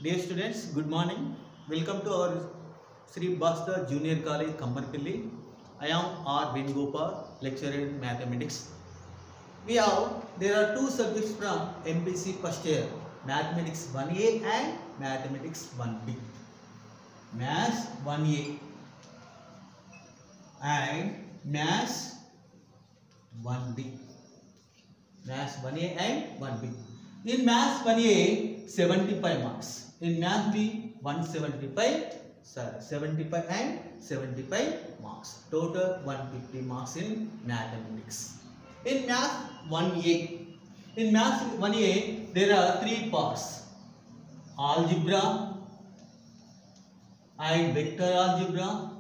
Dear students, good morning. Welcome to our Sri Basta Junior College, Kammarpilli. I am R. Venugopal, lecturer in mathematics. There are two subjects from MPC first year, Mathematics 1A and Mathematics 1B. Maths 1A and Maths 1B. Maths 1A and 1B. In Maths 1A, 75 marks. In Maths B, 75 and 75 marks. Total 150 marks in mathematics. In Maths 1A, there are three parts: algebra and vector algebra.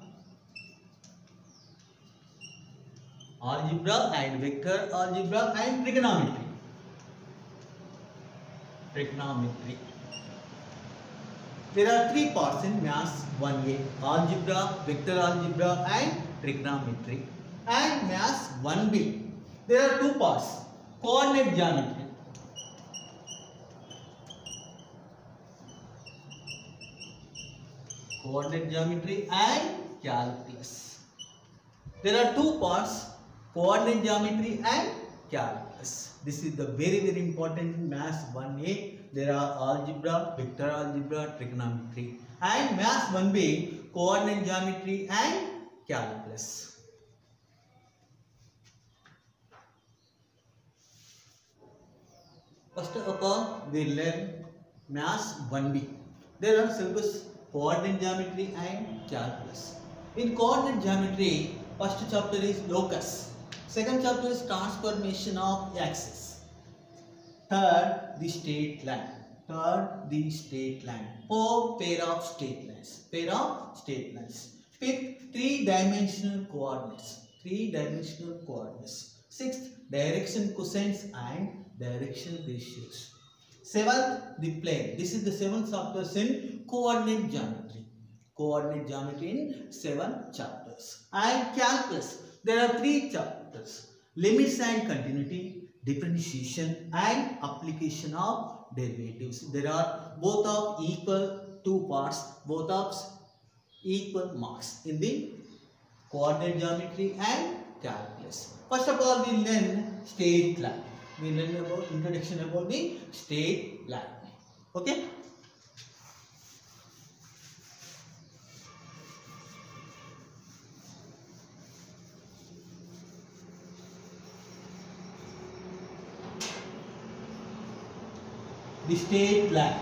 Algebra and vector algebra and trigonometry. There are three parts in Maths 1A: algebra, vector algebra and trigonometry. And Maths 1B, there are two parts: coordinate geometry. Coordinate geometry and calculus. There are two parts: coordinate geometry and calculus. This is the very important Maths 1A. There are algebra, vector algebra, trigonometry. And Maths 1B, coordinate geometry and calculus. First of all, we learn Maths 1B. There are syllabus coordinate geometry and calculus. In coordinate geometry, first chapter is locus. Second chapter is transformation of axis. Third, the straight line. Fourth, pair of straight lines. Fifth, three-dimensional coordinates. Sixth, direction cosines and direction ratios. Seventh, the plane. This is the seventh chapter in coordinate geometry. Coordinate geometry in 7 chapters. And calculus, there are 3 chapters: limits and continuity, differentiation and application of derivatives. There are both of equal 2 parts, both of equal marks in the coordinate geometry and calculus. First of all, we learn straight line. We learn about introduction about the straight line. Okay. The straight line.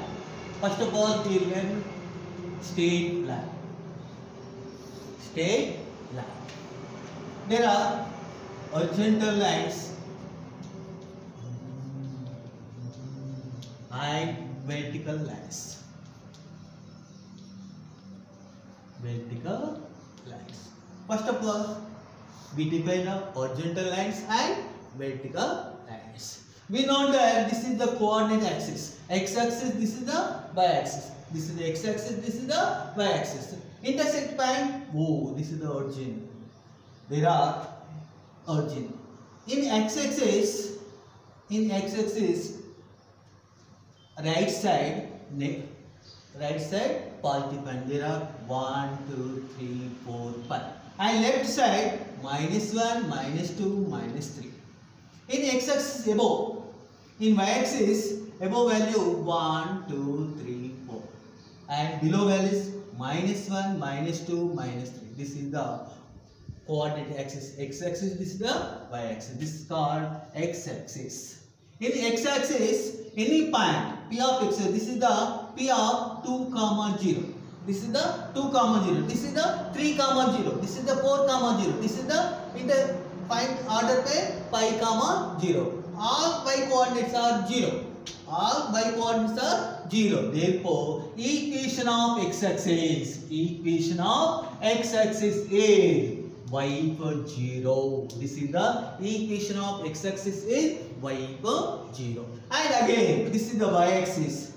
First of all, we learn straight line. There are horizontal lines and vertical lines. First of all, we define the horizontal lines and vertical lines. We know that this is the coordinate axis. X-axis, this is the y-axis. This is the x-axis, this is the y-axis. Intersect point, this is the origin. There are origin. In x-axis, right side positive point. There are 1, 2, 3, 4, 5. And left side -1, -2, -3. In x-axis above. In y-axis, above value 1, 2, 3, 4. And below values -1, -2, -3. This is the coordinate axis. X-axis, this is the y-axis. This is called x-axis. In x-axis, any point, P of x, this is the P of 2, 0. This is the 2, 0. This is the 3, 0. This is the 4, 0. This is the find order by pi, 0. All y coordinates are 0. Therefore, equation of x-axis is y equal 0. This is the equation of x-axis is y equal 0. And again, this is the y-axis.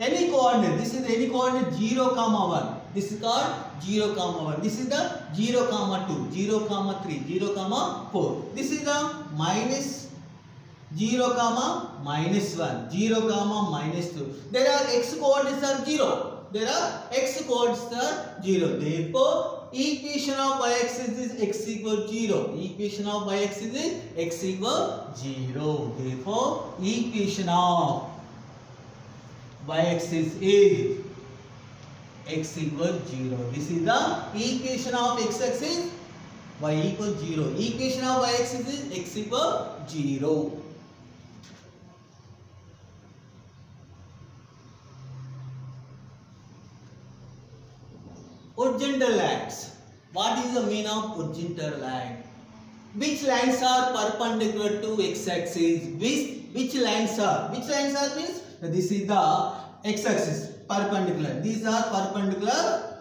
Any coordinate, this is any coordinate 0, 1. This is called 0, 1. This is the 0, 2, 0, 3, 0, 4. This is the 0 comma minus 1, 0 comma minus 2. There are x coordinates are 0. There are x coordinates are 0. Therefore, equation of y-axis is x equal 0. Equation of y-axis is x equal 0. Therefore, equation of y-axis is x equal 0. This is the equation of x-axis, y equal 0. Equation of y-axis is x equal 0. Horizontal lines. What is the meaning of horizontal line? Which lines are perpendicular to x-axis? Which lines are? Which lines are means this is the x-axis perpendicular. These are perpendicular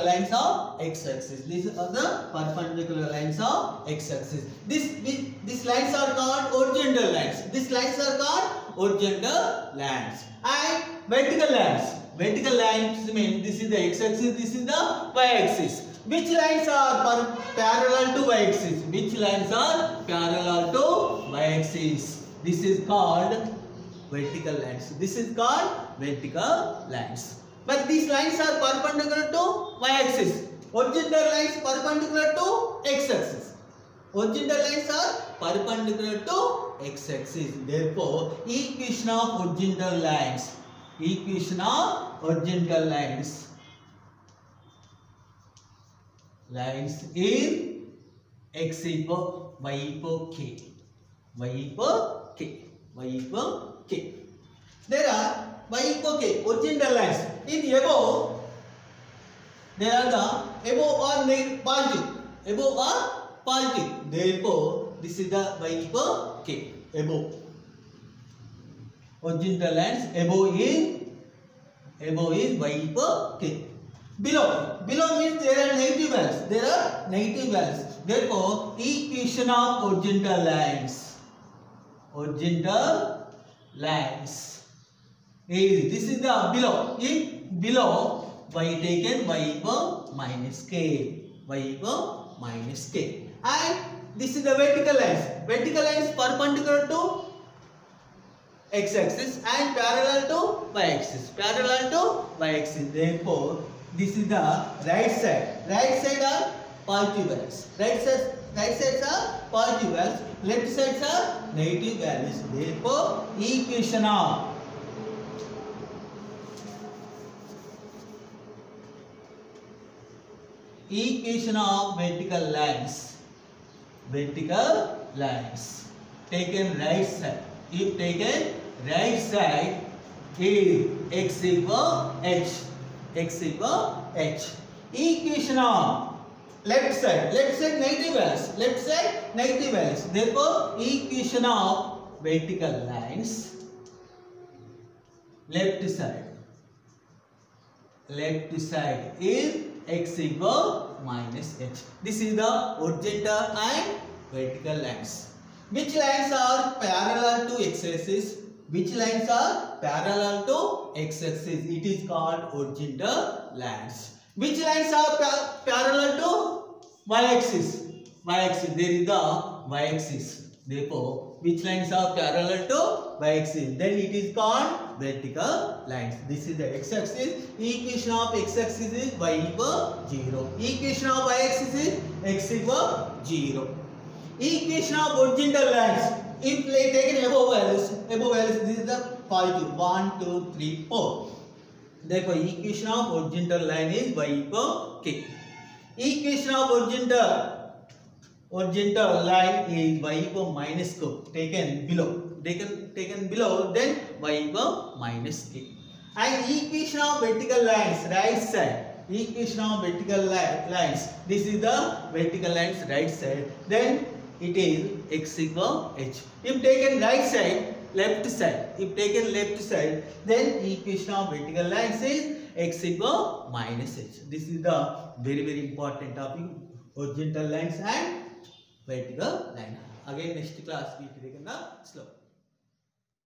lines of x-axis. These are the perpendicular lines of x-axis. These lines are called horizontal lines. These lines are called horizontal lines. And vertical lines. Vertical lines mean this is the x-axis, this is the y-axis. Which lines are parallel to y-axis? Which lines are parallel to y-axis? This is called vertical lines. This is called vertical lines. But these lines are perpendicular to y-axis. Horizontal lines perpendicular to x-axis. Horizontal lines are perpendicular to x-axis. Therefore, equation of horizontal lines. Equation of horizontal lines. Lines is x equal y equal k. Y equal k. Y equal k. There are y equal k horizontal lines. In above, there are the above or positive. Above or positive. Therefore, this is the y equal k. Above. Horizontal lines above is y equal k. Below means there are negative values. There are negative values. Therefore, equation of horizontal lines. Horizontal lines is this is the below. In below y taken y equal minus k. Y equal minus k. And this is the vertical lines. Vertical lines perpendicular to x-axis and parallel to y-axis. Parallel to y-axis. Therefore, this is the right side. Right side are positive values. Right sides are positive values. Left sides are negative values. Therefore, equation of vertical lines. Vertical lines. Taken right side. If taken right side is x equal h. X equal h. Equation of left side negative values. Left side negative values. Therefore, equation of vertical lines. Left side is x equal minus h. This is the horizontal and vertical lines. Which lines are parallel to x-axis? Which lines are parallel to x-axis? It is called horizontal lines. Which lines are parallel to y-axis? Y-axis. There is the y-axis. Therefore, which lines are parallel to y-axis? Then it is called vertical lines. This is the x-axis. Equation of x-axis is y equal 0. Equation of y-axis is x equal 0. Equation of horizontal lines. If taken above values, this is the positive 1, 2, 3, 4. Therefore, equation of horizontal line is y equal k. Equation of horizontal line is y equal minus k. Taken below, then y equal minus k. And equation of vertical lines, right side. Equation of vertical lines. This is the vertical lines right side. Then it is x equal h. If taken right side, left side. If taken left side, then equation of vertical lines is x equal minus h. This is the very important topic, horizontal lines and vertical line. Again, next class we will take the slope.